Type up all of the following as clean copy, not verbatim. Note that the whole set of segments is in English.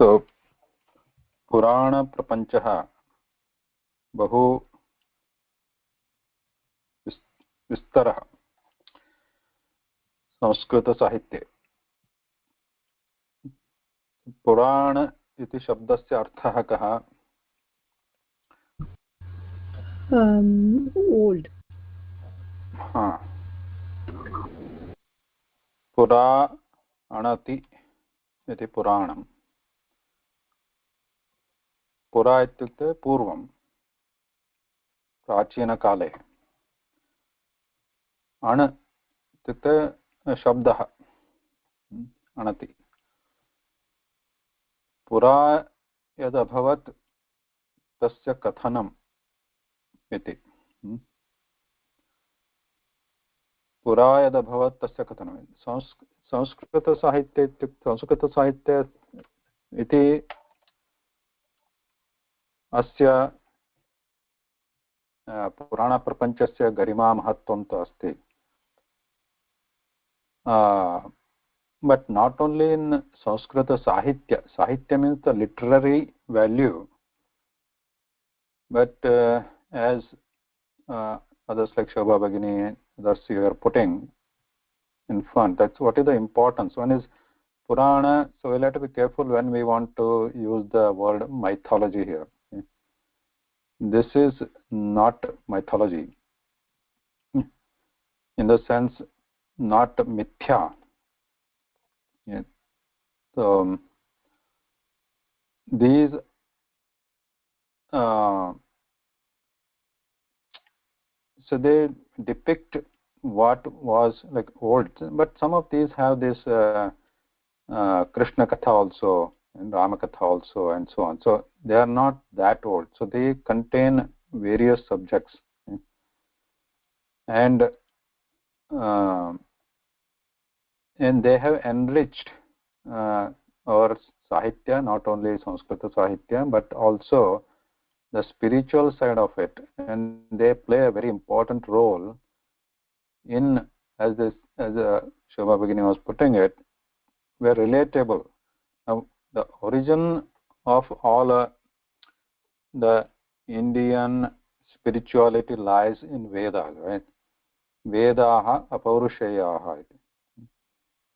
So पुराण प्रपंचः बहु विस्तरः संस्कृतसाहित्ये। पुराण इति शब्दस्य अर्थः कः? ओल्ड। पुरा अणति इति पुराणं। पुरा इत्युक्ते पूर्वं, प्राचीनकाले। अण इत्युक्ते शब्दः, अणति। पुरा यदभवत् तस्य कथनम् इति। पुरा यदभवत् तस्य कथनम्। संस्कृतसाहित्ये इत्युक्ते संस्कृतसाहित्ये इति अस्य पुराणप्रपञ्चस्य गरिमा महत्त्वं तु अस्ति। But not only in Sanskrit Sahitya. Sahitya means the literary value, but as others like Shobha Bhagini, others you are putting in front, that's what is the importance. One is Purana, so we'll have to be careful when we want to use the word mythology here. This is not mythology, in the sense not mithya. So these so they depict what was like old, but some of these have this Krishna Katha also and Rama Katha also and so on. So they are not that old. So they contain various subjects, and they have enriched our Sahitya, not only Sanskrita Sahitya, but also the spiritual side of it, and they play a very important role in, as Shobha Bhagini was putting it, were relatable. Now, the origin of all the Indian spirituality lies in Vedas, right? Vedaha apaurushayaha.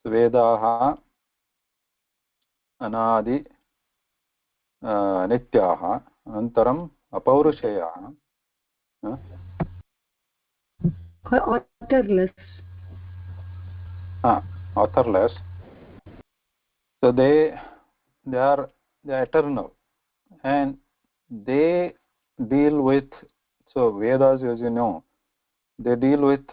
Vedaha anadi nityaha antaram apaurushayaha. Authorless. Authorless. So they are eternal, and they deal with, so Vedas, as you know, they deal with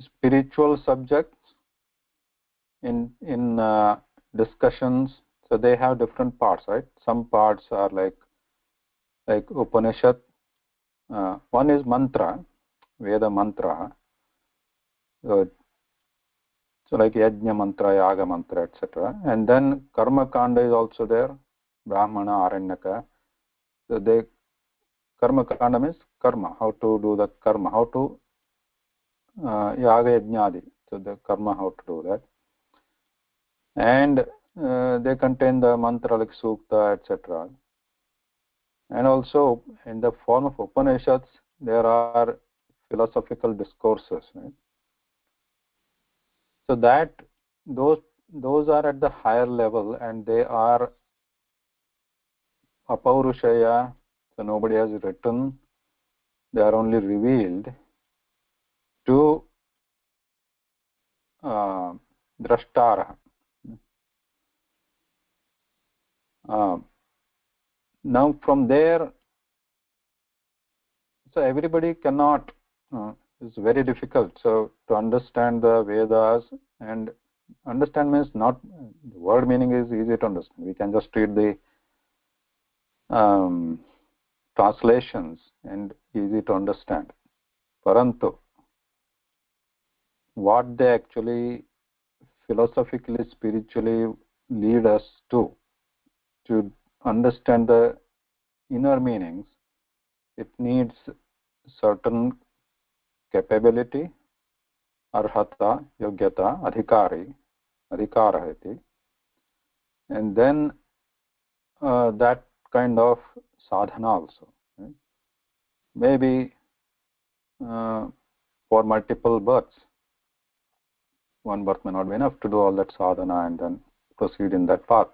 spiritual subjects in discussions. So they have different parts, right? Some parts are like Upanishad. One is mantra, Veda mantra. So like Yajna mantra, Yaga mantra, etc. And then Karma Kanda is also there, Brahmana, Aranyaka. So they, Karma Kanda means karma, how to do the karma, how to Yaga Yajnadi, so the karma, how to do that. And they contain the mantra like Sukta, etc. And also in the form of Upanishads, there are philosophical discourses, right? So that those are at the higher level, and they are apaurushaya, so nobody has written, they are only revealed to drashtara. Now from there, so everybody cannot, it's very difficult. So to understand the Vedas, and understand means not, the word meaning is easy to understand. We can just read the translations and easy to understand. Parantu, what they actually philosophically, spiritually lead us to understand the inner meanings, it needs certain capability, arhata, yogyata, adhikari, adhikarah iti, and then that kind of sadhana also, right? Maybe for multiple births. One birth may not be enough to do all that sadhana and then proceed in that path.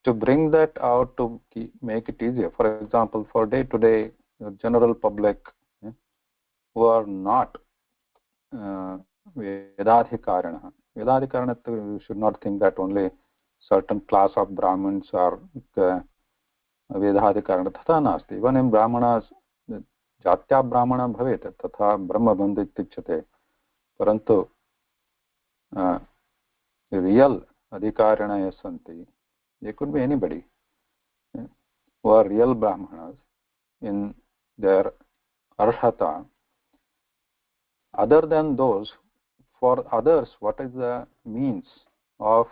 To bring that out, to make it easier, for example, for day-to-day general public, who are not Vedadhikarana. Vedadhikarana, you should not think that only certain class of Brahmins are Vedadhikarana. Tatha nasti. Even in Brahmanas, Jatya Brahmana bhavet, tatha Brahmabandha ityuchyate. Parantu real Adhikarana santi. They could be anybody who are real Brahmanas in their arhata. Other than those, for others, what is the means of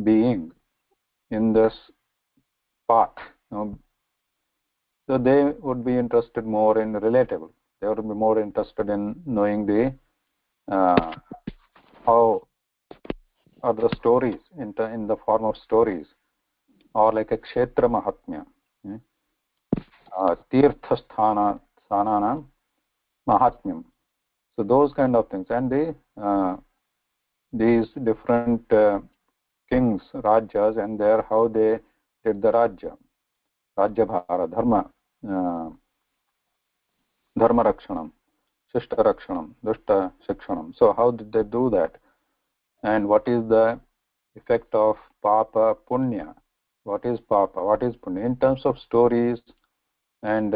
being in this path? So they would be interested more in relatable. They would be more interested in knowing the how are the stories in the form of stories, or like a kshetra mahatmya, tirtha sthananam mahatmyam. So those kind of things, and these different kings, rajas, and their how they did the rajya bhara, dharma rakshanam, shishta rakshanam, dushta shikshanam. So how did they do that, and what is the effect of papa punya? What is papa, what is punya in terms of stories and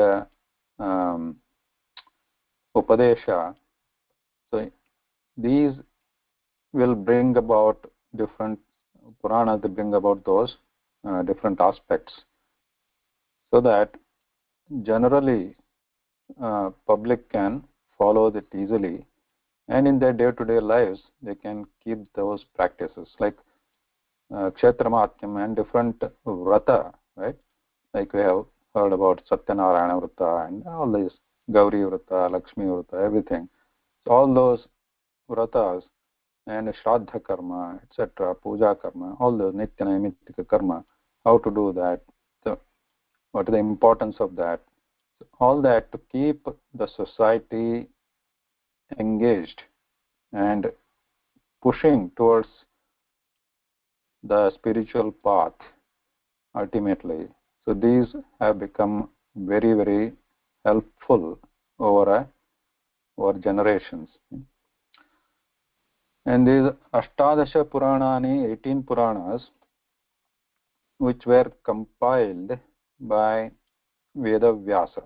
upadesha? So these will bring about different Puranas, they bring about those different aspects, so that generally public can follow that easily, and in their day-to-day lives they can keep those practices, like kshetra mahatmyam and different vrata, right? Like we have heard about Satyanarayana vrata and all these Gauri vrata, Lakshmi vrata, everything. So all those vratas and Shraddha karma, etc., puja karma, all those nitya naimittika karma, how to do that, so what is the importance of that, so all that to keep the society engaged and pushing towards the spiritual path ultimately. So these have become very, very helpful over generations. And these Ashtadasha Puranani, 18 Puranas, which were compiled by Veda Vyasa.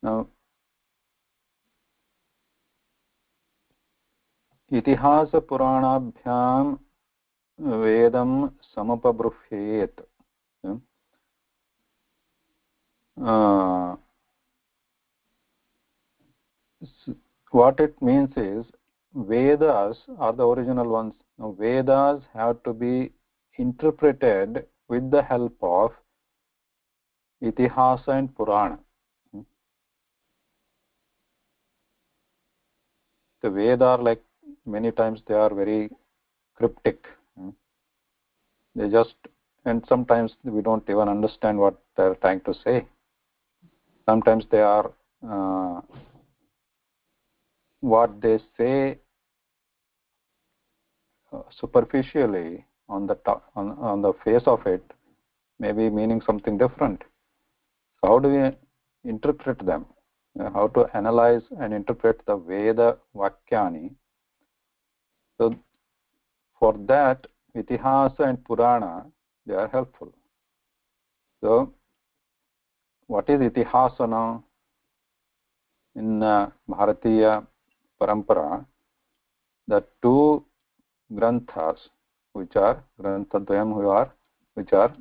Now, Itihasa Puranabhyam Vedam Samapabruhyet. What it means is, Vedas are the original ones. Now, Vedas have to be interpreted with the help of Itihasa and Purana. The Vedas are like, many times they are very cryptic. They just, and sometimes we don't even understand what they're trying to say. Sometimes they are, what they say superficially on the top, on the face of it, maybe meaning something different. So how do we interpret them? How to analyze and interpret the Veda Vakyani? So for that, Itihasa and Purana, they are helpful. So what is Itihasa now? In Bharatiya Parampara, the two granthas, which are Granthadvayam, which are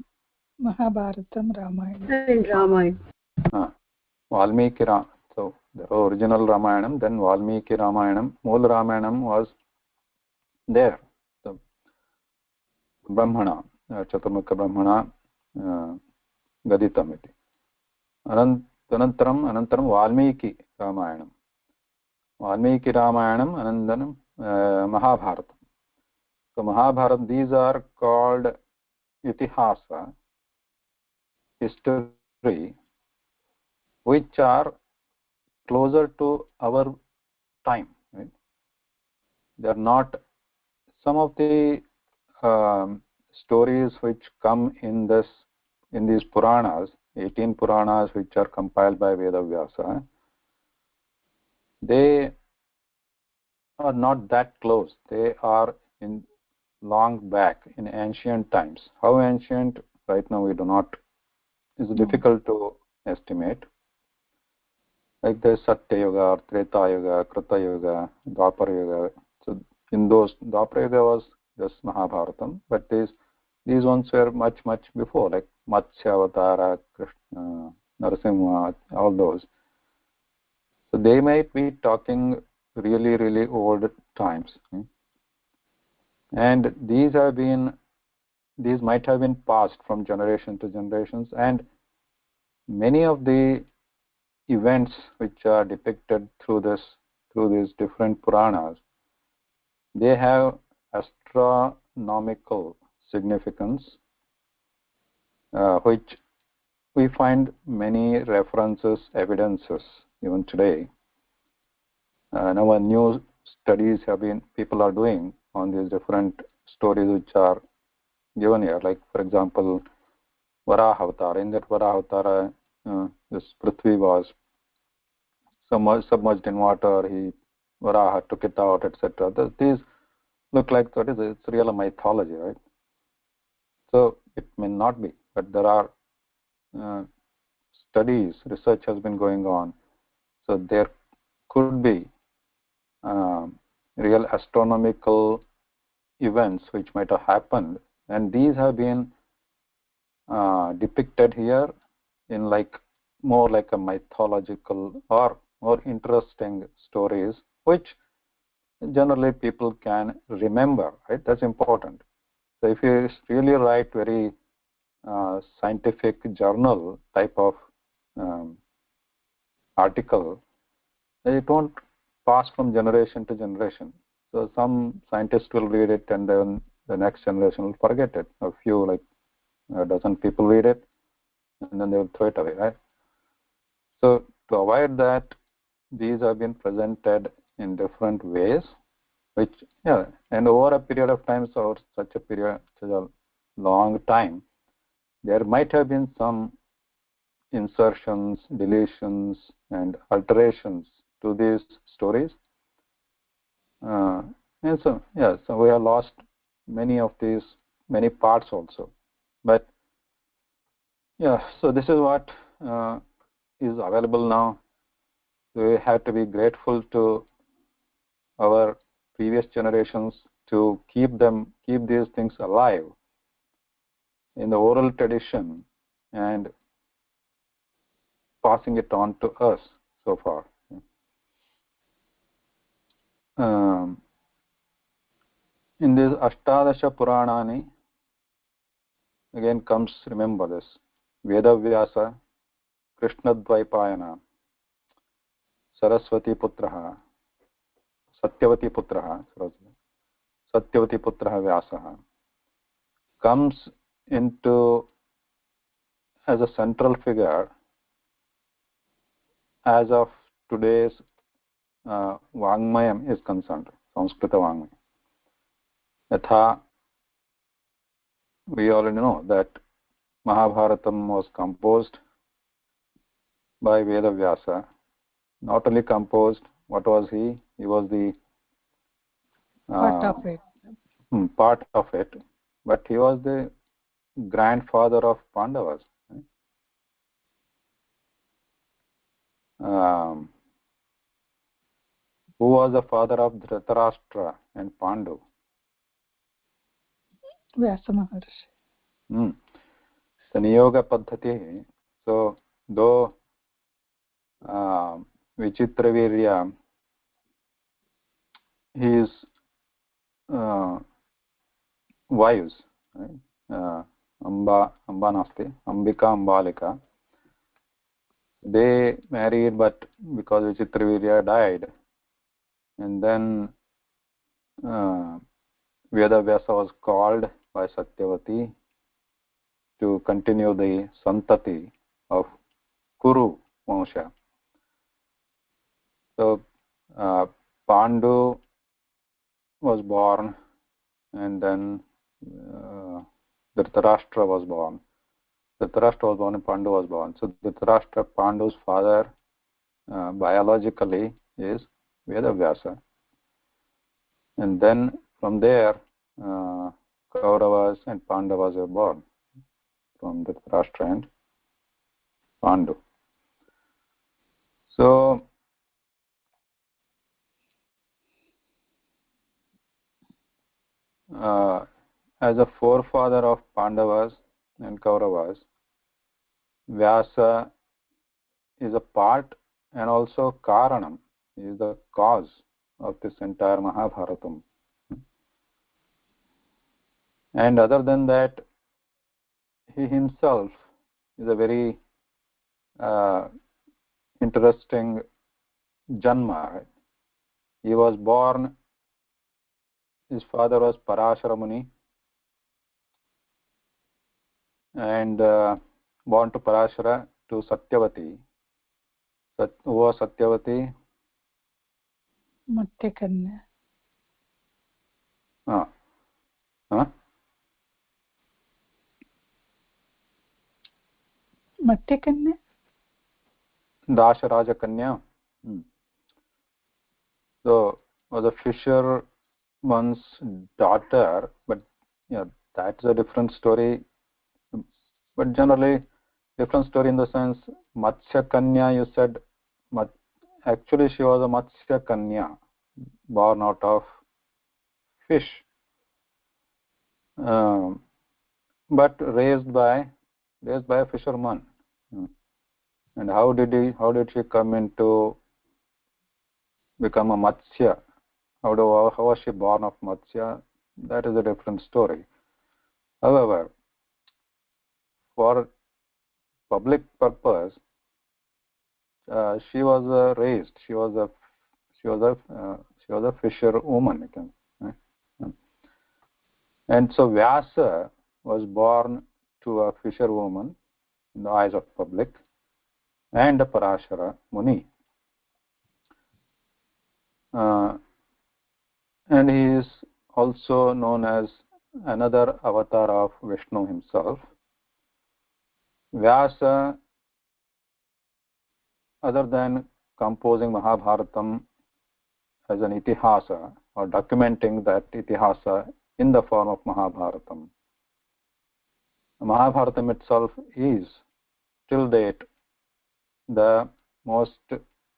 Mahabharatam, Ramayana. And Ramayana. Valmiki Ramayana. So the original Ramayanam, then Valmiki Ramayanam. Mool Ramayanam was there. The Brahmana, Chaturmukha Brahmana, Gaditam iti. Anantaram Valmiki Ramayanam. Valmiki Ramayanam, Anandanam, Mahabharatam. So Mahabharata, these are called itihasa, history, which are closer to our time. Right? They are not some of the stories which come in these Puranas, 18 Puranas which are compiled by Vedavyasa. They are not that close. They are in long back in ancient times. How ancient? Right now we do not. It's difficult to estimate. Like there's Satya Yuga, Treta Yuga, Krita Yuga, Dwapara Yuga. So in those, Dwapara Yuga was just Mahabharatam, but these ones were much before, like Matsya Avatara, Krishna, Narasimha, all those. So they might be talking really old times, and these might have been passed from generation to generations, and many of the events which are depicted through these different Puranas, they have astronomical significance, which we find many references, evidences even today. Now new studies people are doing on these different stories which are given here. Like for example, Varaha Avatar. In that Varaha Avatar, this Prithvi was submerged in water. Varaha took it out, etc. These look like it's real mythology, right? So it may not be, but there are studies, research has been going on. So there could be real astronomical events which might have happened, and these have been depicted here in more like a mythological or more interesting stories, which generally people can remember, right? That's important. So if you really write very scientific journal type of article, it won't pass from generation to generation. So some scientists will read it and then the next generation will forget it. A few, like a dozen people read it and then they will throw it away, right? So to avoid that, these have been presented in different ways, which, and over a period of time, so such a long time, there might have been some insertions, deletions, and alterations to these stories. And so we have lost many parts also. But so this is what is available now. We have to be grateful to our previous generations to keep these things alive in the oral tradition and passing it on to us so far. In this Ashtadasha Puranani, again comes, remember this, Vedavyasa, Krishnadvaipayana, Saraswati Putraha, Satyavati Putraha, Satyavati Putraha Vyasaha, comes into as a central figure as of today's Vangmayam is concerned, Sanskrita Vangmayam. Yatha, we already know that Mahabharatam was composed by Vedavyasa. Not only composed, what was he? He was the part of it. Part of it, but he was the grandfather of Pandavas. Who was the father of Dhritarashtra and Pandu? Vyasa Maharshi. The Niyoga Paddhati. So, though Vichitravirya, his wives, right? Amba Nasti, Ambika, Ambalika, they married, but because Vichitravirya died, and then Vedavyasa was called by Satyavati to continue the santati of Kuru Vansha. So Pandu was born, and then Dhritarashtra was born. Dhritarashtra was born and Pandu was born. So Dhritarashtra, Pandu's father, biologically is Vedavyasa. And then from there, Kauravas and Pandavas were born from Dhritarashtra and Pandu. So as a forefather of Pandavas and Kauravas, Vyasa is a part and also Karanam, is the cause of this entire Mahabharatam. And other than that, he himself is a very interesting Janma. Right? He was born, his father was Parashara Muni, and born to Parashara to Satyavati. Who was Satyavati? Mattakanya. Mattakanya? Dasharaja Kanya. So was a fisherman's daughter, but that's a different story. But generally, different story in the sense, Matsya Kanya, you said, actually she was a Matsya Kanya, born out of fish, but raised by a fisherman. And how did she come into become a Matsya? How was she born of Matsya? That is a different story. However, for public purpose, she was raised. She was a fisher woman. And so Vyasa was born to a fisher woman in the eyes of public, and a Parashara Muni. And he is also known as another avatar of Vishnu himself. Vyasa, other than composing Mahabharatam as an itihasa, or documenting that itihasa in the form of Mahabharatam, Mahabharatam itself is, till date, the most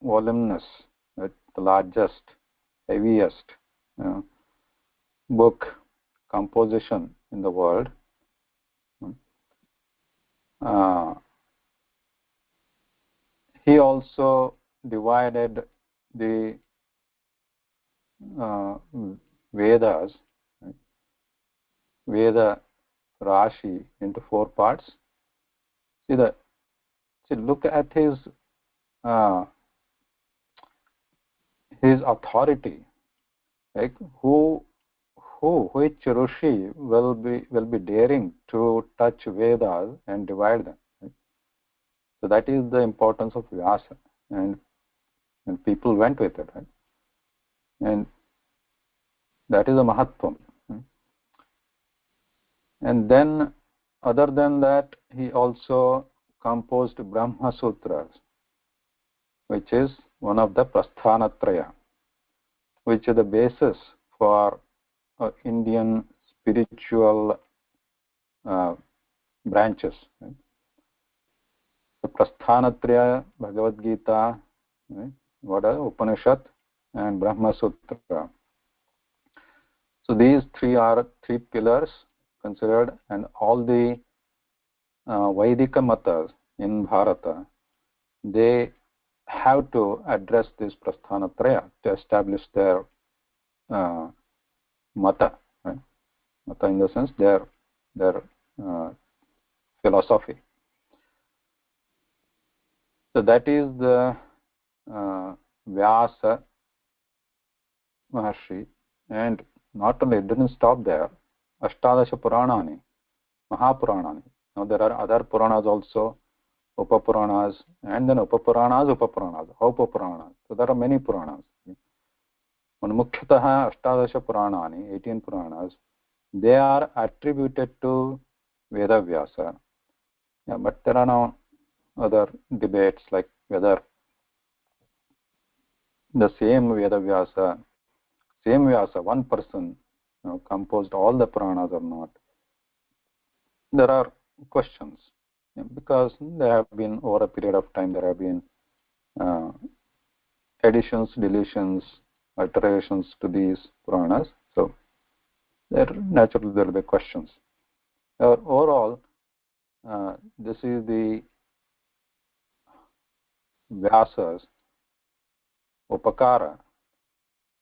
voluminous, the largest, heaviest book composition in the world. He also divided the Vedas, Veda Rashi, into 4 parts. Look at his authority. Like which Rishi will be daring to touch Vedas and divide them? Right? So that is the importance of Vyasa, and people went with it, right? And that is a Mahatvam. Right? And then, other than that, he also composed Brahma Sutras, which is one of the Prasthanatraya, which is the basis for Indian spiritual branches. Right? The Prasthanatraya, Bhagavad Gita, right? Upanishad, and Brahma Sutra. So these 3 are 3 pillars considered, and all the Vaidika matas in Bharata, they have to address this Prasthanatraya to establish their mata. Right? Mata in the sense their philosophy. So that is the Vyasa Maharshi, and not only it didn't stop there. Ashtadasha Puranani, Mahapuranani. Now there are other Puranas also, Upapuranas, and then Upapuranas, Upapuranas. So there are many Puranas. Mukhyanah Ashtadasha Puranani, 18 Puranas, they are attributed to Vedavyasa. Yeah, but there are now other debates like whether the same Vedavyasa, same Vyasa, one person, composed all the Puranas or not. There are questions, because there have been, over a period of time, there have been uh, additions, deletions, alterations to these Puranas. So naturally there will be questions. Overall, this is the Vyasa's upakara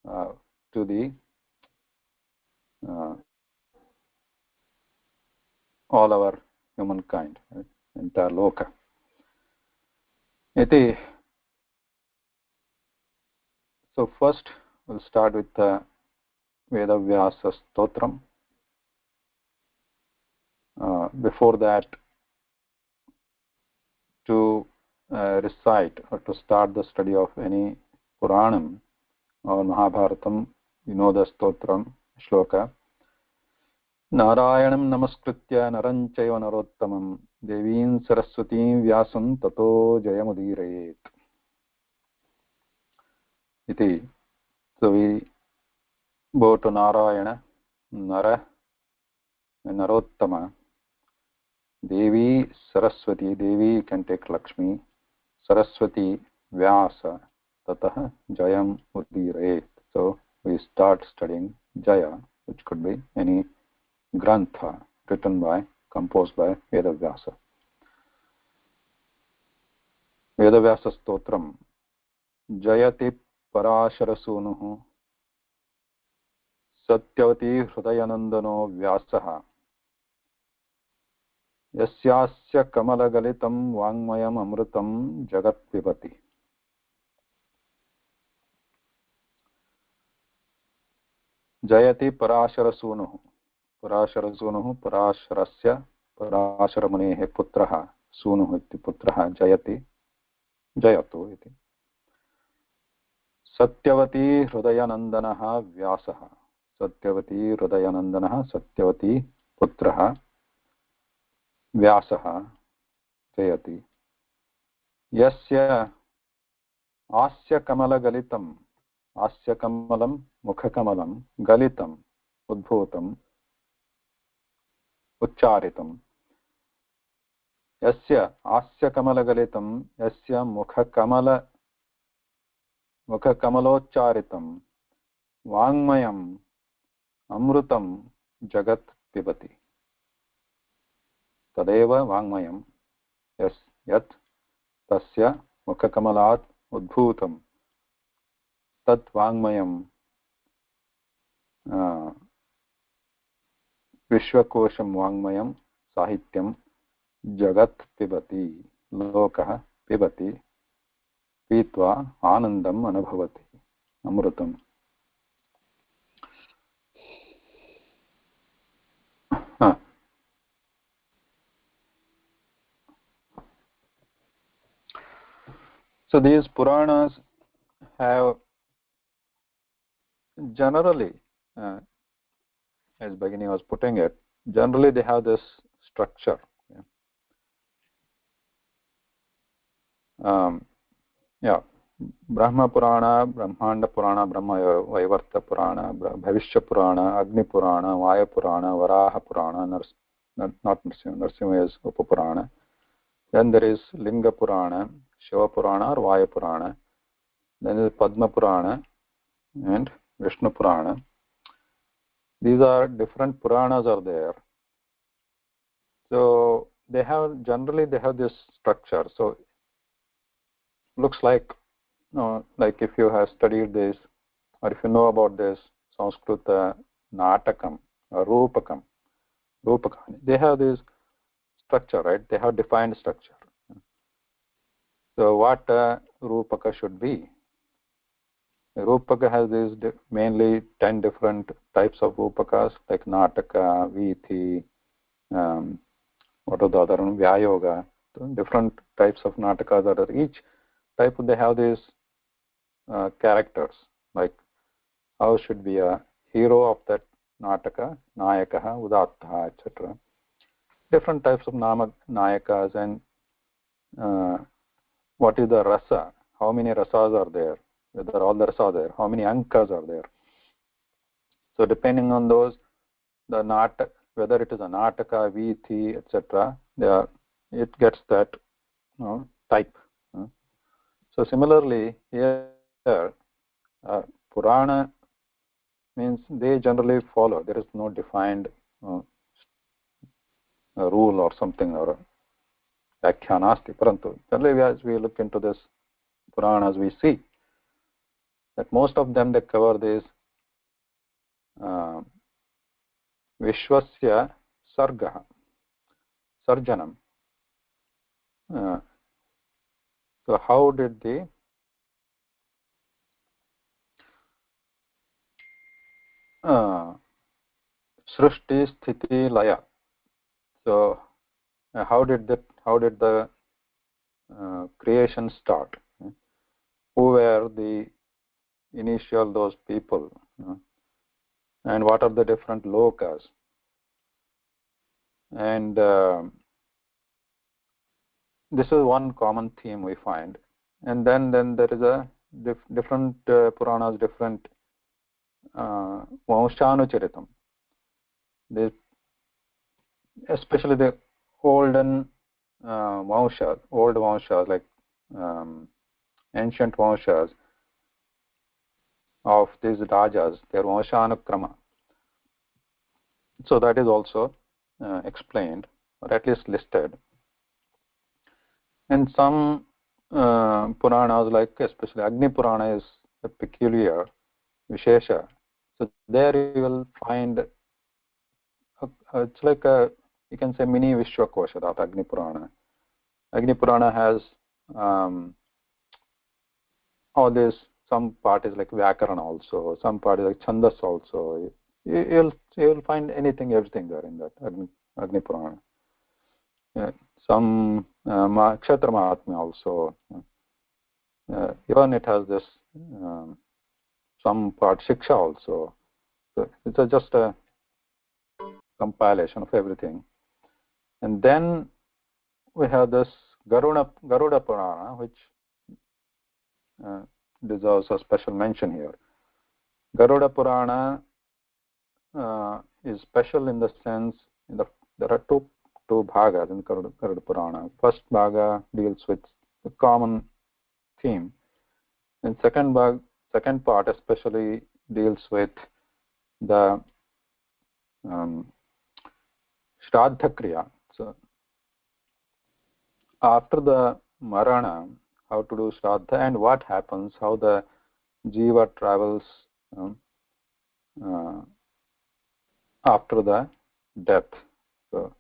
to the uh, all our humankind, right? Entire loka. Iti. So first we'll start with the Vedavyasa Stotram. Before that, to recite or to start the study of any Puranam or Mahabharatam, you know the Stotram shloka. Narayanam namaskritya naram chaiva narottamam devīm saraswatīm vyasam tato jayamudirayet. Iti. So we go to Narayana, Nara, and Narottama. Devi, Saraswati. Devi, you can take Lakshmi. Saraswati, Vyasa, Tatah Jayam Udirayet. So we start studying Jaya, which could be any grantha written by, composed by Vedavyasa. Vedavyasa Stotram. Jayati Parasharasunuhu Satyavati Hrudayanandano Vyasaha Yasyasya Kamalagalitam Vangmayam Amrutam Jagat Pibati. Jayati Parasharasunuhu. Parasharasunuhu Parasharasya Parasharamunehe Putraha Sunuhu iti Putraha Jayati Jayatu iti. Satyavati Hrudayanandanaha Vyasaha. Satyavati Hrudayanandanaha Satyavati Putraha Vyasaha Jayati. Yasya Asya Kamala Galitam. Asya Kamalam Mukhakamalam Galitam Udbhutam Uchcharitam. Yasya Asya Kamala Galitam Yasya Mukhakamalocharitam Vangmayam Amrutam Jagat Pibati. Tadeva Vangmayam Yat Tasya Mukhakamalat Udbhutam Tat Vangmayam Vishwakosham Vangmayam Sahityam Jagat Pibati. Lokah Pibati Pitva Anandam Anubhavati. Amrutam. So these Puranas have generally, as Bhagini was putting it, generally they have this structure. Brahma Purana, Brahmanda Purana, Brahma Vaivarta Purana, Bhavishya Purana, Agni Purana, Vaya Purana, Varaha Purana, not Narsimha is Upapurana. Then there is Linga Purana, Shiva Purana or Vaya Purana. Then there is Padma Purana and Vishnu Purana. These are different Puranas are there. So they have this structure. So looks like if you have studied this or if you know about this Sanskrita Natakam or Rupakam, they have this structure, right? They have defined structure. So what Rupaka should be? Rupaka has these mainly 10 different types of Rupakas, like Nataka, Vithi, what are the other one? Vyayoga. Different types of Natakas are there. Each type they have these characters, like how should be a hero of that Nataka, Nayakaha, Udattaha, etc. Different types of Nayakas, and what is the rasa, how many rasas are there, whether all the rasas are there, how many ankas are there. So depending on those, the nataka, whether it is a nataka, vithi, etc., it gets that type. So similarly here, Purana means they generally follow. There is no defined rule or something or व्याख्या नास्ति, परन्तु generally as we look into this Puranas, we see that most of them they cover this Vishwasya Sargah, Sarjanam. So how did the Srishti Sthiti Laya, so how did the creation start? Who were the initial those people? And what are the different lokas? And this is one common theme we find. And then there is a different Puranas, different Vanshanucharitam. Especially the olden old Vanshas, like ancient Vanshas of these Rajas, their Vanshanukrama. So that is also explained, or at least listed. And some Puranas, like especially Agni Purana, is a peculiar Vishesha. So there you will find, it's like you can say mini Vishwakosha, that Agni Purana. Agni Purana has all this, some part is like Vyakarana also, some part is like Chandas also. You'll find everything there in that Agni Purana. Some Kshetra Mahatmya also. Even it has this some part Shiksha also. So it's just a compilation of everything. And then we have this Garuda Purana, which deserves a special mention here. Garuda Purana is special in the sense there are two bhagas in Garuda Purana. First bhaga deals with the common theme, and second part especially deals with the Shraddha Kriya. So after the Marana, how to do Shraddha and what happens, how the Jiva travels after the death. So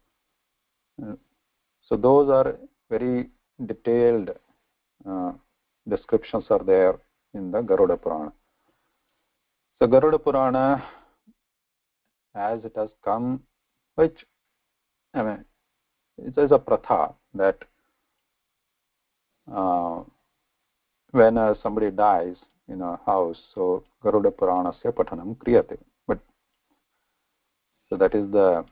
those are very detailed descriptions are there in the Garuda Purana. So Garuda Purana, as it has come, which it is a pratha that when somebody dies in a house, so Garuda Purana se pathanam kriyate. But so that is the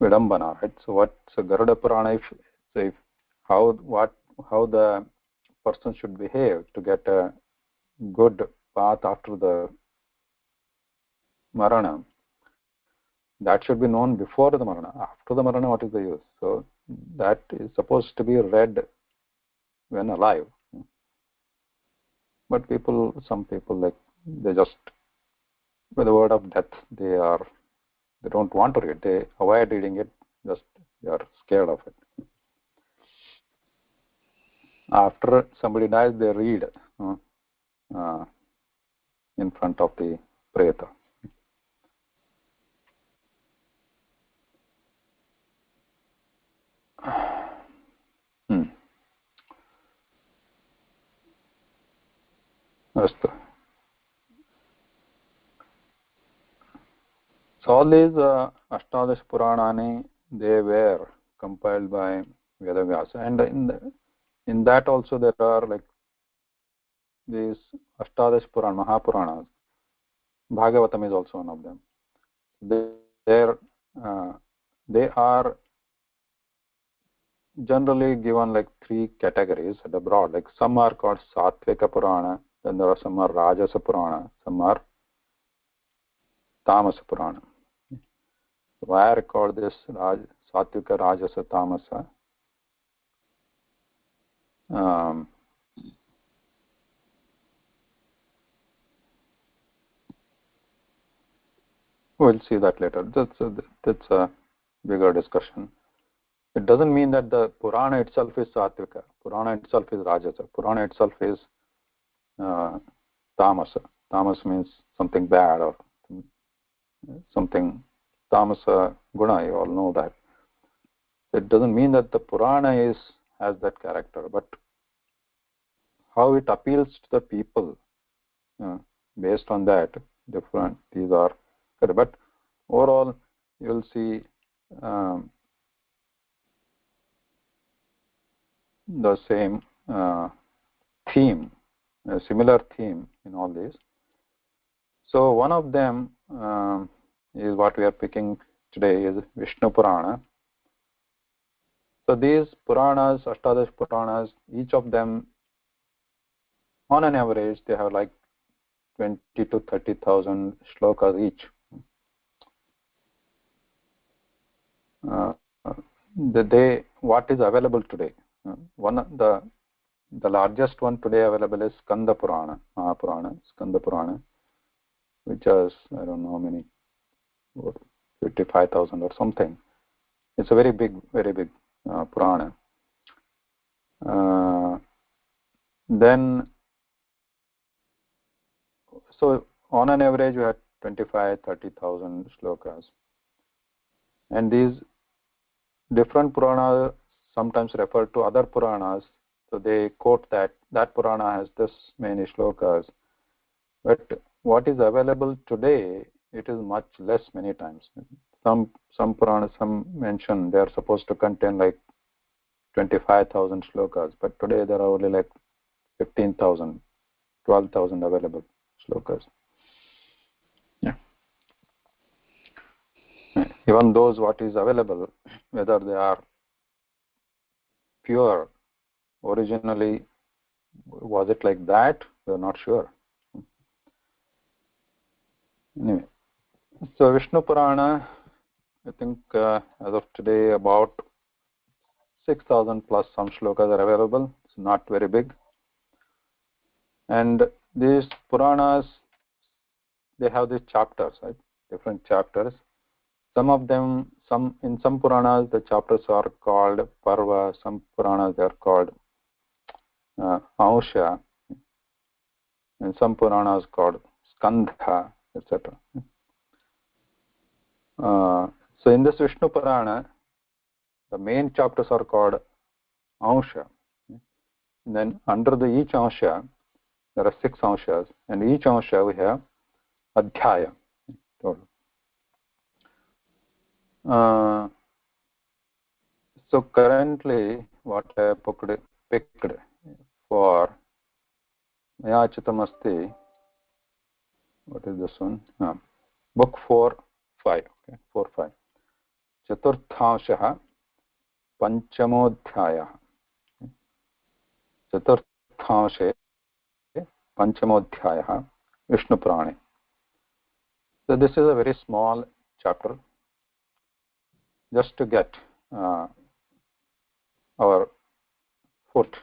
Vidambana, right? So Garuda Purana, how the person should behave to get a good path after the Marana, that should be known before the Marana. After the Marana, what is the use? So that is supposed to be read when alive. But some people, like, they just, with the word of death, they don't want to read. They avoid reading it. Just they are scared of it. After somebody dies, they read in front of the preta. Astu. So all these Ashtadash Puranani, they were compiled by Vedavyasa, and in that also there are like these Ashtadash Purana, Mahapuranas. Bhagavatam is also one of them. Uh, they are generally given like three categories at the broad. Like some are called Satvika Purana, then there are some are Rajasa Purana, some are Tamasa Purana. Why I record this Satvika, Rajasa, Tamasa? We'll see that later. That's a bigger discussion. It doesn't mean that the Purana itself is Satvika. Purana itself is Rajasa. Purana itself is Tamasa. Tamas means something bad or something. Tamasa Guna, you all know that. It doesn't mean that the Purana has that character, but how it appeals to the people, based on that, different. These are, but overall, you'll see the same theme, a similar theme in all these. So one of them is what we are picking today is Vishnu Purana. So these Puranas, Ashtadash Puranas, each of them, on an average, they have like 20 to 30,000 shlokas each. What is available today? The largest one today available is Skanda Purana, Mahapurana, Skanda Purana, which has, I don't know how many, 55,000 or something. It's a very big Purana. Then, so on an average, we had 25,000-30,000 shlokas. And these different Puranas sometimes refer to other Puranas. So they quote that Purana has this many shlokas. But what is available today, it is much less many times. Some Puranas, some mention they are supposed to contain like 25,000 shlokas, but today there are only like 15,000, 12,000 available shlokas. Yeah. Even those what is available, whether they are pure, originally, was it like that? We are not sure. Anyway, so Vishnu Purana, I think as of today about 6,000 plus some shlokas are available. It's not very big. And these Puranas, they have these chapters, right? Different chapters. Some of them, in some Puranas, the chapters are called Parva. Some Puranas, they are called Ansha. And some Puranas called Skandha, etc. So in this Vishnu Purana, the main chapters are called Ansha. And then under each Ansha, there are 6 Anshas. And each Ansha we have Adhyaya. So currently, what I picked for Mayachitamasti, what is this one? Book 4, 5. Okay, 4, 5. Chaturthanshah Panchamodhyayah. Chaturthanshe Panchamodhyayah Vishnu Purane. So this is a very small chapter, just to get our foot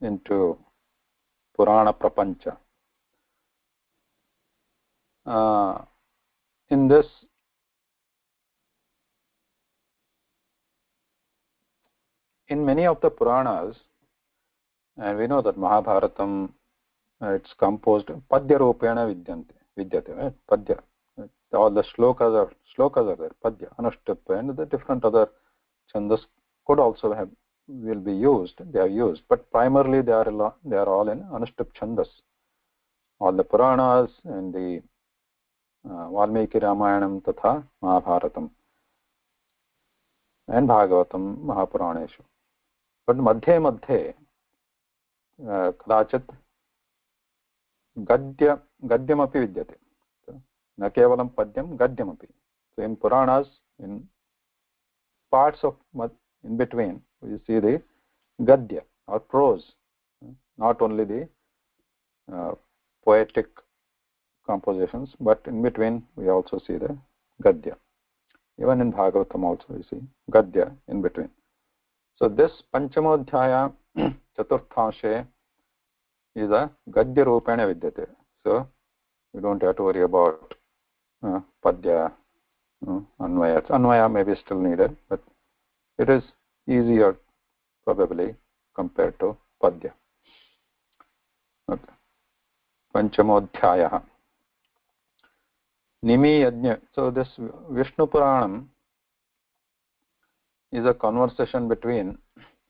into Purana Prapancha. In this, in many of the Puranas, and we know that Mahabharatam, it's composed Padya Rupena Vidyate, right? Padya. All the shlokas are there, Padya, Anushtup, and the different other chandas could also will be used. They are used, but primarily they are all in Anushtup chandas. all the Puranas and the Valmiki Ramayanam tatha Mahabharatam and Bhagavatam Mahapuraneshu. But madhye madhye kadachit gadyamapi vidyate. Na kevalam padyam gadyamapi. So in Puranas, in parts of in between, we see the gadya or prose, not only the poetic compositions, but in between we also see the gadya. Even in Bhagavatam also we see gadya in between. So this Panchamodhyaya Chaturthanshe is a gadya rupena vidyate. So we don't have to worry about padya, anvaya. Anvaya may be still needed, but it is easier probably compared to padya. Okay. Panchamodhyaya Nimi Yajna. So this Vishnu Puranam is a conversation between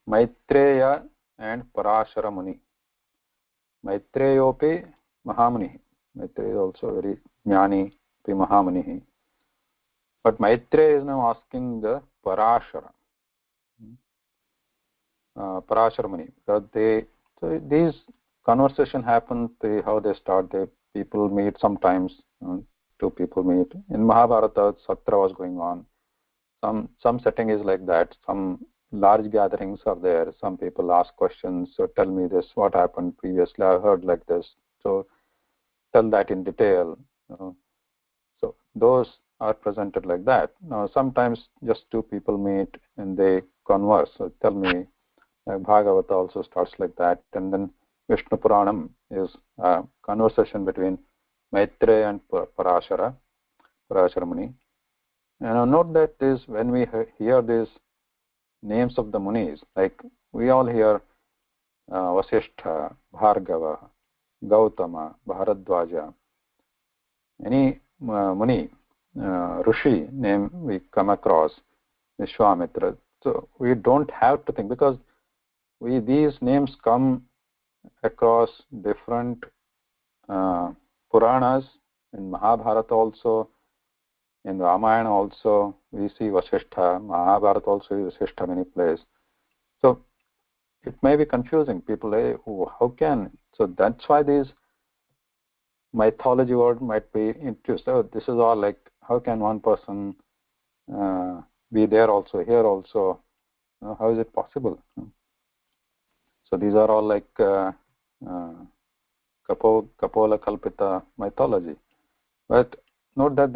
Maitreya and Parashara Muni. Maitreyopi Mahamuni. Maitreya is also very jnani, Mahamuni. But Maitreya is now asking the Parashara Muni. So these conversation happen, how they start, people meet sometimes, two people meet. In Mahabharata, Satra was going on. Some setting is like that. Some large gatherings are there. Some people ask questions. So tell me this, what happened previously? I heard like this. So tell that in detail. So those are presented like that. Now sometimes just two people meet and they converse. So tell me, Bhagavata also starts like that. And then Vishnu Puranam is a conversation between Maitreya and Parashara Muni. And note that when we hear these names of the munis, like we all hear Vasishtha, Bhargava, Gautama, Bharadwaja, any muni, Rishi name we come across, Vishwamitra. So we don't have to think, because these names come across different Puranas. In Mahabharata also, in Ramayana also, we see Vasishtha. Mahabharata also is Vasishtha many places. So it may be confusing. People say, how can? So that's why these mythology word might be introduced. Oh, this is all like, how can one person be there also, here also? How is it possible? So these are all like Kapola Kalpita mythology. But note that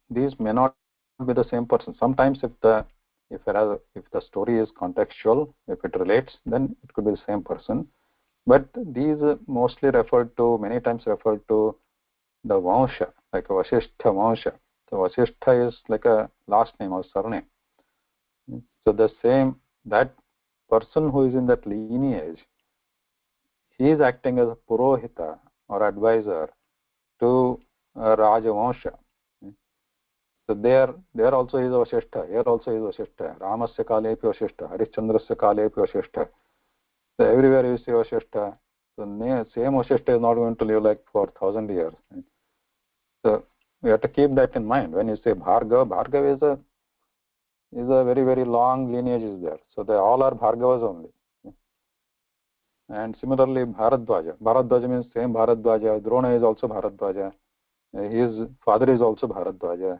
these may not be the same person. Sometimes if the story is contextual, if it relates, then it could be the same person. But these many times referred to the Vansha, like a Vasishtha Vansha. So Vasishtha is like a last name or surname. So that person who is in that lineage, he is acting as a Purohita or advisor to Rajavansha. So there also is Vasishtha, here also is Vasishtha. Ramasya Kalepi Vasishtha, Harishchandrasya Kalepi Vasishtha. So everywhere you see Vasishtha. So same Vasishtha is not going to live like for 1,000 years. So we have to keep that in mind. When you say Bhargava is a very, very long lineage is there. So they all are Bhargavas only. And similarly, Bharadwaja. Bharadwaja means same Bharadwaja. Drona is also Bharadwaja. His father is also Bharadwaja.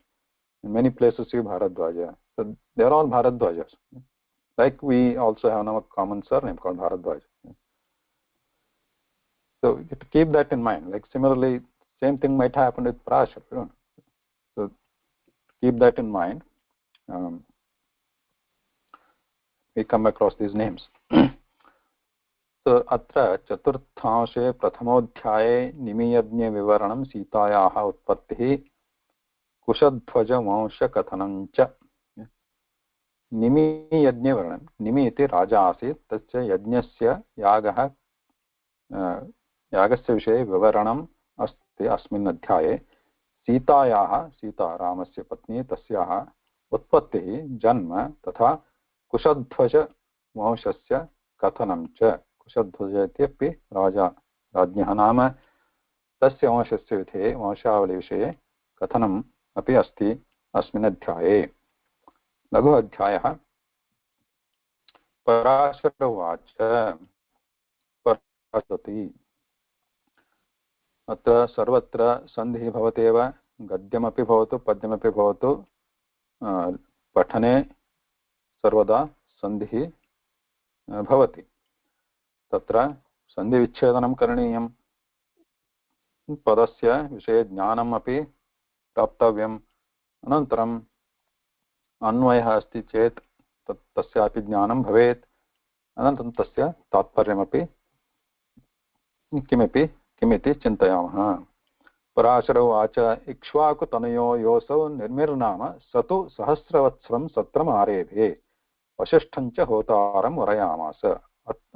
In many places you Bharadwaja. So they are all Bharadwajas. Like we also have now a common surname called Bharadwaja. So you have to keep that in mind. Like similarly, same thing might happen with Parashara. So keep that in mind. We come across these names. So अत्र चतुर्थांशे प्रथमोऽध्याये निमियज्ञ विवरणं सीतायाः उत्पत्तिः कुशध्वज वंशकथनं च. निमियज्ञ विवरणं. निमि इति राजा आसीत्. तस्य यज्ञस्य यागस्य विषये विवरणम् अस्ति अस्मिन् अध्याये. सीता रामस्य पत्नी, तस्याः उत्पत्तिः जन्म तथा कुशध्वज वंशस्य कथनं च. कुशध्वज इत्यपि राज्ञः नाम तस्य वंशस्य विषये वंशावलिविषये कथनम् अपि अस्ति अस्मिन् अध्याये। लघु अध्यायः। पराशर उवाच पराशति। अत्र सर्वत्र सन्धिः भवत्येव, गद्यमपि भवतु पद्यमपि भवतु, पठने सर्वदा सन्धिः भवति। तत्र सन्धिविच्छेदनं करणीयं, पदस्य विषये ज्ञानम् अपि प्राप्तव्यम्। अनन्तरम् अन्वयः अस्ति चेत् तस्यापि ज्ञानं भवेत्। अनन्तरं तस्य तात्पर्यमपि किमिति चिन्तयामः। पराशर उवाच इक्ष्वाकुतनयो योऽसौ निर्मिर्नाम स तु सहस्रवत्सरं सत्रम् आरेभे वसिष्ठं च होतारं वरयामास।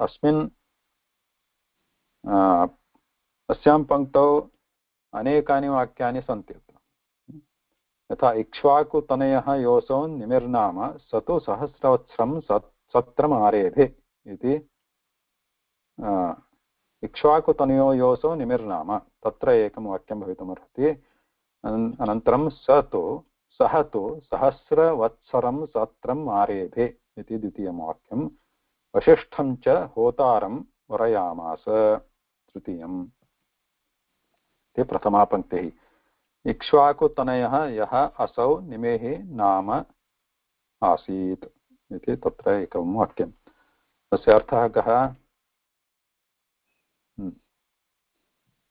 अस्मिन् अस्यां पङ्क्तौ अनेकानि वाक्यानि सन्ति। यथा इक्ष्वाकुतनयः योऽसौ निमिर्नाम स तु सहस्रवत्सरं सत्रम् आरेभे इति। इक्ष्वाकुतनयो योऽसौ निमिर्नाम, तत्र एकं वाक्यं भवितुमर्हति। अनन्तरं सः तु सहस्रवत्सरं सत्रम् आरेभे इति द्वितीयं वाक्यं। वसिष्ठं च होतारं वरयामास तृतीयम्। इति प्रथमा पङ्क्तिः। इक्ष्वाकुतनयः यः असौ निमेः नाम आसीत् इति तत्र एकं वाक्यं। तस्य अर्थः कः?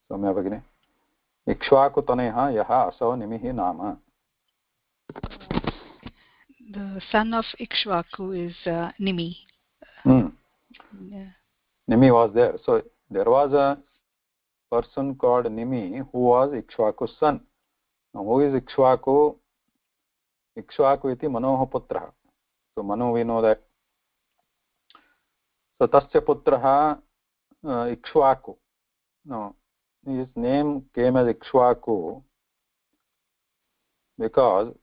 सौम्या भगिनी। इक्ष्वाकुतनयः यः असौ निमिः नाम। The son of Ikshvaku is Nimi. Yeah. Nimi was there. So there was a person called Nimi who was Ikshvaku's son. Now, who is Ikshvaku? Ikshvaku iti Manoha putrah. So Manu, we know that. So tasya putraha Ikshvaku. Now his name came as Ikshvaku because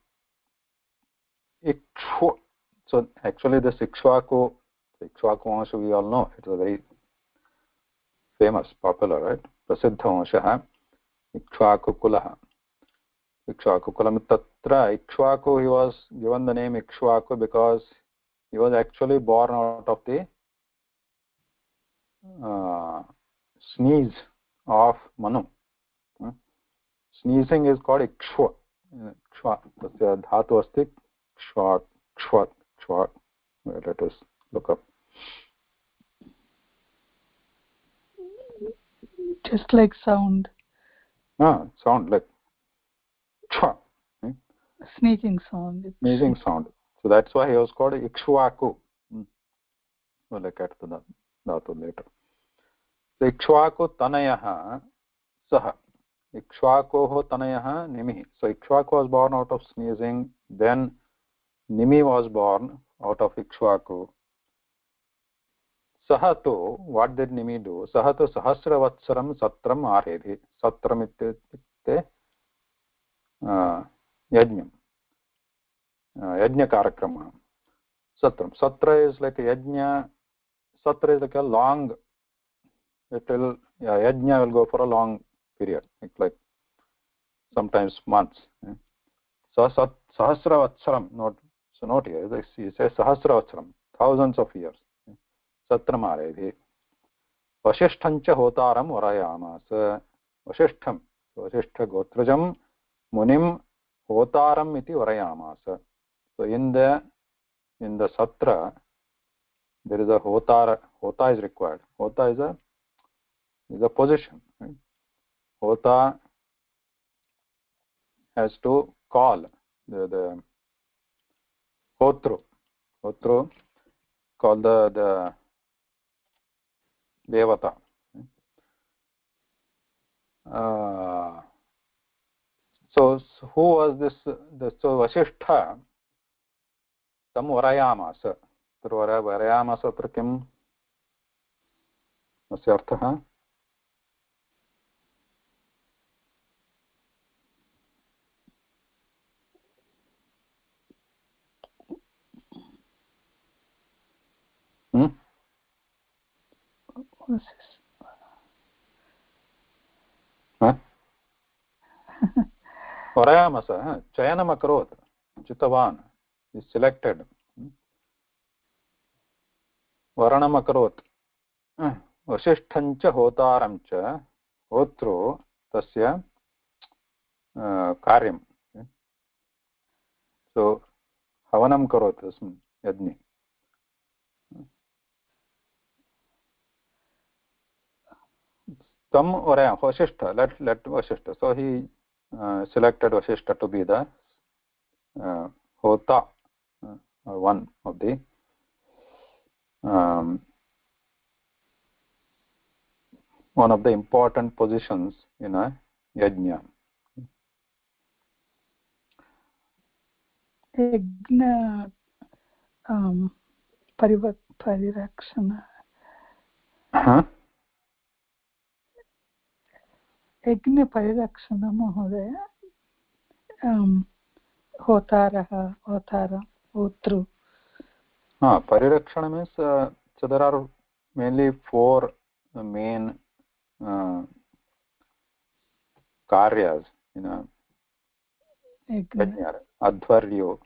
so actually this Ikshvaku Vansha we all know. It's a very famous, popular, right? Prasiddha Vansha. Ikshvaku Kulaha. Ikshvaku Kulam Tatra. Ikshvaku, he was given the name Ikshvaku because he was actually born out of the sneeze of Manu. Sneezing is called Ikshva. Ikshva. Tasya dhatu asti Kshva. Kshva. Kshva. Let us look up. Just like sound. Sound like Kshva. Sneezing sound. Sneezing sound. So that's why he was called Ikshvaku. We'll look at the dhatu later. So Ikshvaku Tanayaha Saha. Ikshvakoho Tanayaha Nimi. So Ikshvaku was born out of sneezing. Then Nimi was born out of Ikshvaku. Sahatu, what did Nimi do? Sahatu Sahasravatsaram Satram Aredhi. Satram ityukte Yajnam. Yajna Karakrama. Satram. Satra is like a Yajna. Satra is like a long, Yajna will go for a long period. Like sometimes months. So Sahasravatsaram, not here. He says Sahasravatsaram, thousands of years. Satram Aredhi. Vasishtancha Hotaram Varayamas. Vasishtham. Vasishtha Gotrajam Munim Hotaram iti Varayamas. So in the Satra, there is a Hota is required. Hota is a position. Right? Hota has to call the Hotru. Hotru call the Devata. So who was this? So Vasishtha tam Varayamas. Varayamas atra kim? Asya arthah? What's this? वरयामसः चयनम् अकरोत् चितवान् is selected वरणम् अकरोत् वसिष्ठं च होतारं च होत्रो तस्य कार्यं सो हवनं करोति तस्मिन् यज्ञे तं Varyam Vasishtha let Vasishtha so he selected Vasishtha to be the hota one of the one of the important positions in a yajna. Yajna परिरक्षण यज्ञ परिरक्षण महोदय होतारः होतार होतृ Parirakshana means so there are mainly four main karyas in a yajna. Adhvaryo,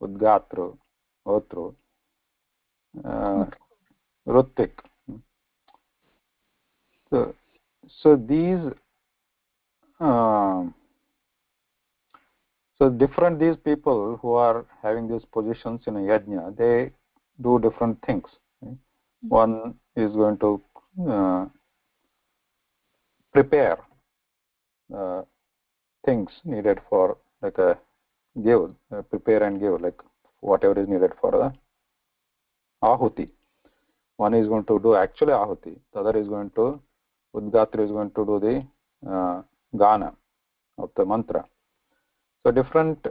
Udgatru, Hotru, Rutvik. So these so different these people who are having these positions in a yajna, they do different things. Right? One is going to prepare things needed for like a give, prepare and give, like whatever is needed for the ahuti. One is going to do actually ahuti. The other is going to Udgatra is going to do the gana of the mantra. So different.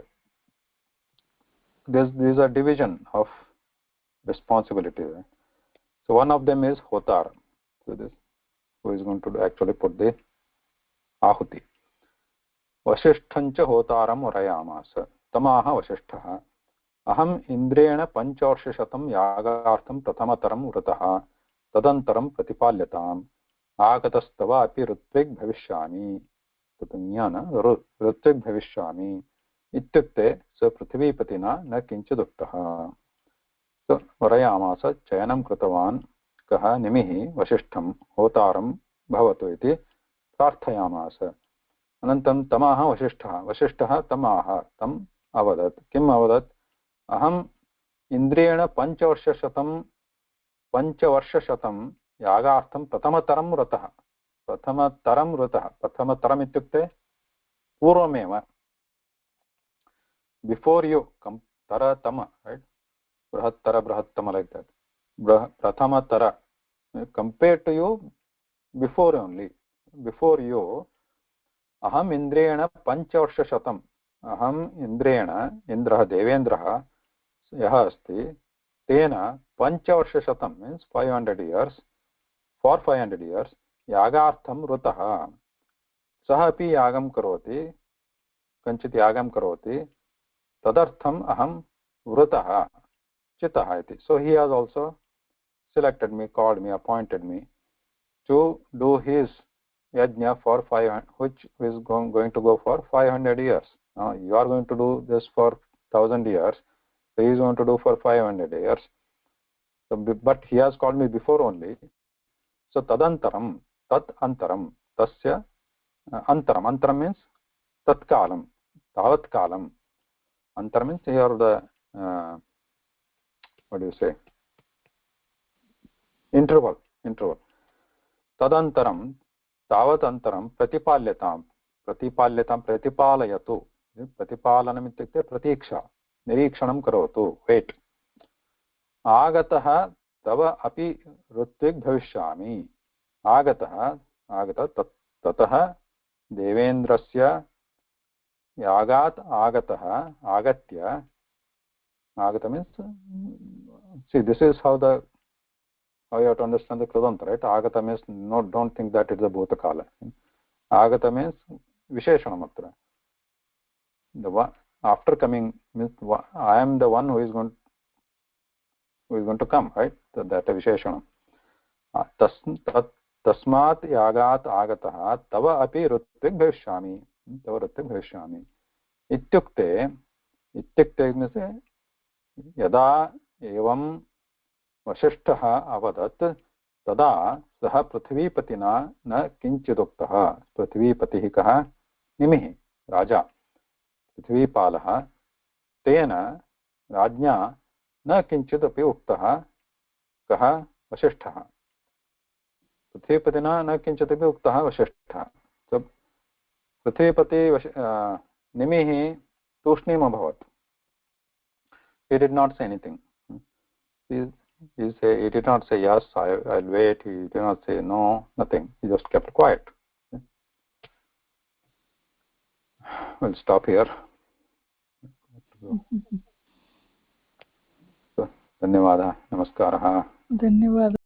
These are division of responsibility. Right? So one of them is hotar. So this who is going to actually put the ahuti. Vasishthancha hotaram varayamasa. Tamaha vasishthaha. Aham indrena panchavarshashatam yagartham prathamataram vrataha. Tadantaram pratipalyatam. Agatastava api rutvik bhavishyami. Tatanyana rutvik bhavishyami. Ityukte sa prithvipatina na kinchiduktah. So varayamasa chayanam kritavan kaha nimihi vasishtham hotaram bhavatu iti prarthayamasa. Anantam tamaha vasishthaha tamaha tam avadat. Kim avadat? Aham indriyena panchavarshashatam yagartham prathamataram rataha. Prathamataram rataha. Prathamataram ityukte purvameva. Before you come taratama, right? Brahattara brahattama like that. Prathamatara compared to you before only. Before you aham indrena panchavarsha aham indrena indraha devendraha yaha asti tena panchavarsha means 500 years for 500 years yagartham rutaha saha api yagam karoti kanchit yagam karoti tadartham aham vrutaha chitaha iti. So he has also selected me, called me, appointed me to do his yajna for 500, which is going to go for 500 years. Now you are going to do this for 1000 years, so he is going to do for 500 years. So, but he has called me before only. So tadantaram, tat antaram, tasya antaram. Antaram means tatkalam, tavat kalam. Antaram means here the what do you say? Interval. Tadantaram तावदन्तरं प्रतिपालयतु प्रतिपालनम् इत्युक्ते प्रतीक्षा निरीक्षणं करोतु wait आगतः तव अपि ऋत्विक् भविष्यामि ततः देवेन्द्रस्य यागात् आगत्य means see this is how you have to understand the kridanta, right? Agata means don't think that it's a bhutakala. Agata means visheshanam atra. The one after coming means I am the one who is going to come, right? That visheshanam. तस्मात् यागात् आगतः तव अपि ऋत्विक् भविष्यामि, तव ऋत्विक् भविष्यामि इत्युक्ते यदा एवं वसिष्ठः अवदत् तदा सः पृथ्वीपतिना न किञ्चिदुक्तः। पृथ्वीपतिः कः? निमिः, राजा, पृथ्वीपालः। तेन राज्ञा न किञ्चिदपि उक्तः। कः? वसिष्ठः। पृथ्वीपतिना न किञ्चिदपि उक्तः वसिष्ठः। पृथ्वीपति निमिः तूष्णीम् अभवत्. He did not say anything. He did not say yes, I'll wait. He did not say no, nothing. He just kept quiet. We'll stop here. धन्यवादः, नमस्कारः. धन्यवादः.